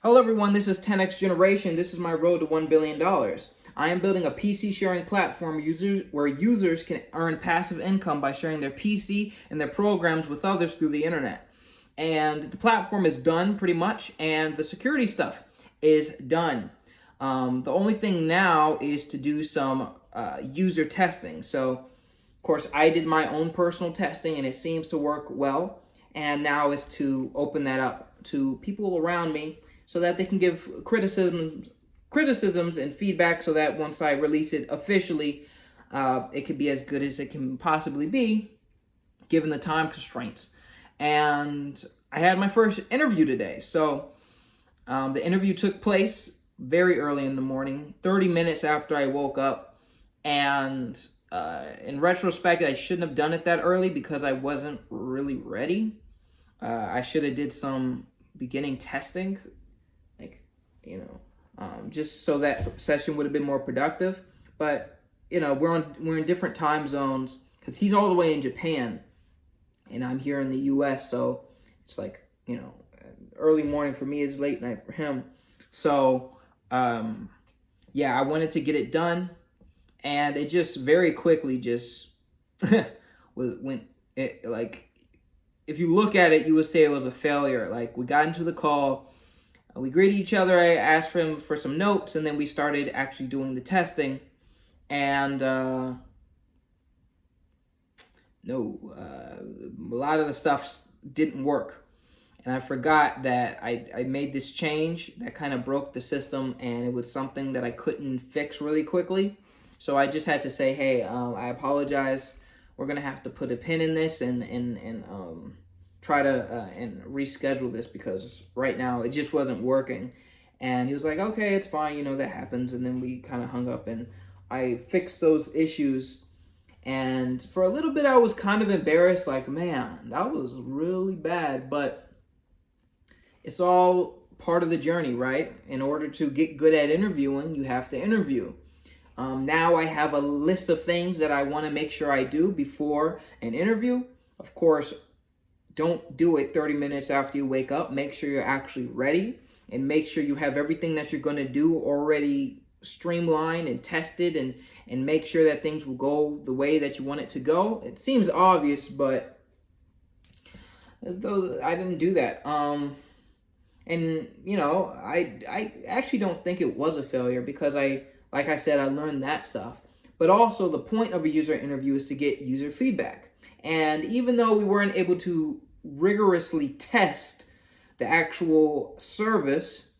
Hello everyone, this is 10X Generation. This is my road to $1 billion. I am building a PC sharing platform where users can earn passive income by sharing their PC and their programs with others through the internet. And the platform is done pretty much, and the security stuff is done. The only thing now is to do some user testing. So, of course, I did my own personal testing and it seems to work well. And now is to open that up to people around me so that they can give criticisms and feedback, so that once I release it officially, it could be as good as it can possibly be, given the time constraints. And I had my first interview today. So the interview took place very early in the morning, 30 minutes after I woke up. And in retrospect, I shouldn't have done it that early because I wasn't really ready. I should have did some beginning testing, just so that session would have been more productive. But we're in different time zones because he's all the way in Japan, and I'm here in the U.S. So it's like early morning for me is late night for him. So I wanted to get it done, and it just very quickly just went like. If you look at it, you would say it was a failure. Like, we got into the call, we greeted each other, I asked him for some notes, and then we started actually doing the testing. And a lot of the stuff didn't work. And I forgot that I made this change that kind of broke the system, and it was something that I couldn't fix really quickly. So I just had to say, hey, I apologize. We're gonna have to put a pin in this and try to and reschedule this because right now it just wasn't working. And he was like, okay, it's fine, that happens. And then we kind of hung up, and I fixed those issues. And for a little bit, I was kind of embarrassed, like, man, that was really bad. But it's all part of the journey, right? In order to get good at interviewing, you have to interview. Now I have a list of things that I want to make sure I do before an interview. Of course, don't do it 30 minutes after you wake up. Make sure you're actually ready, and make sure you have everything that you're going to do already streamlined and tested, and make sure that things will go the way that you want it to go. It seems obvious, but though I didn't do that. I actually don't think it was a failure because like I said, I learned that stuff. But also, the point of a user interview is to get user feedback. And even though we weren't able to rigorously test the actual service,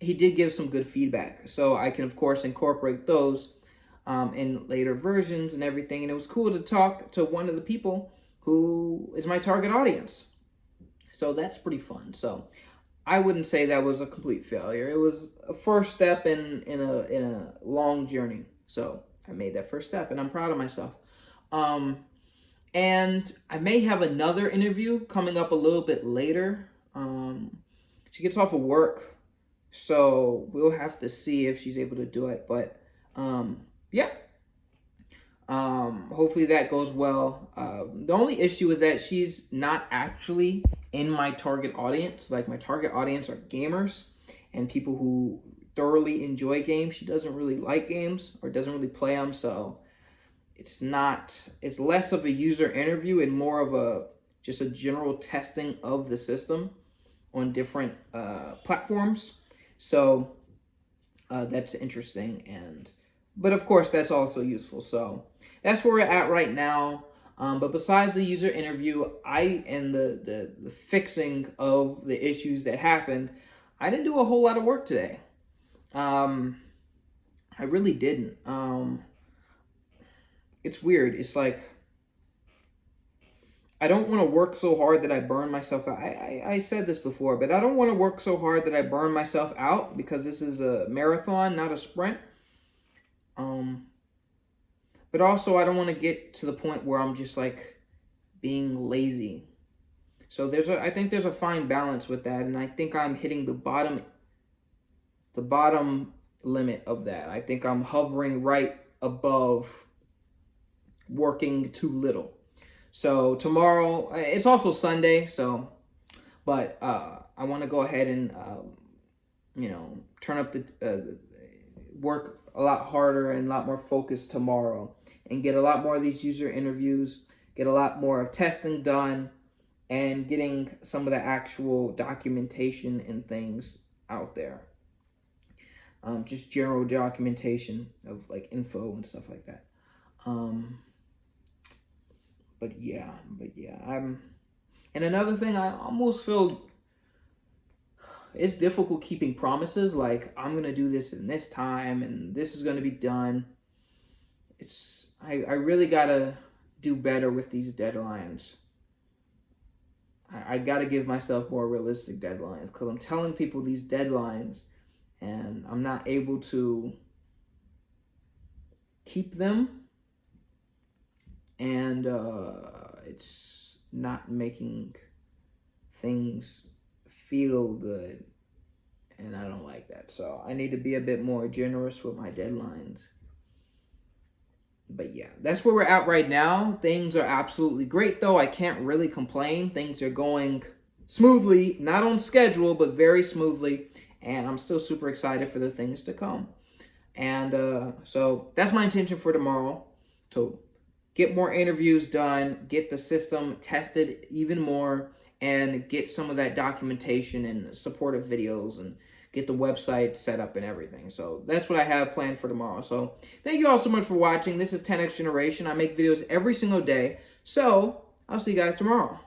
he did give some good feedback. So I can, of course, incorporate those in later versions and everything. And it was cool to talk to one of the people who is my target audience. So that's pretty fun. So I wouldn't say that was a complete failure. It was a first step in a long journey. So I made that first step, and I'm proud of myself. And I may have another interview coming up a little bit later. She gets off of work, so we'll have to see if she's able to do it. But hopefully that goes well. The only issue is that she's not actually in my target audience. Like, my target audience are gamers and people who thoroughly enjoy games. She doesn't really like games or doesn't really play them, so it's less of a user interview and more of just a general testing of the system on different platforms. So that's interesting, but of course that's also useful. So that's where we're at right now. But besides the user interview, and the fixing of the issues that happened, I didn't do a whole lot of work today. I really didn't. It's weird. It's like, I don't want to work so hard that I burn myself out. I said this before, but I don't want to work so hard that I burn myself out, because this is a marathon, not a sprint. But also, I don't want to get to the point where I'm just like being lazy. So I think there's a fine balance with that, and I think I'm hitting the bottom limit of that. I think I'm hovering right above working too little. So tomorrow, it's also Sunday, but I want to go ahead and turn up the work a lot harder and a lot more focused tomorrow, and get a lot more of these user interviews, get a lot more of testing done, and getting some of the actual documentation and things out there. Just general documentation of like info and stuff like that. But yeah, and another thing, I almost feel it's difficult keeping promises. Like, I'm gonna do this in this time, and this is gonna be done. I really gotta do better with these deadlines. I gotta give myself more realistic deadlines, because I'm telling people these deadlines, and I'm not able to keep them, and it's not making things feel good, and I don't like that. So I need to be a bit more generous with my deadlines. But yeah, that's where we're at right now. Things are absolutely great, though. I can't really complain. Things are going smoothly, not on schedule, but very smoothly, and I'm still super excited for the things to come. And so that's my intention for tomorrow, to get more interviews done, get the system tested even more, and get some of that documentation and supportive videos, and get the website set up and everything. So that's what I have planned for tomorrow. So thank you all so much for watching. This is 10X Generation. I make videos every single day. So I'll see you guys tomorrow.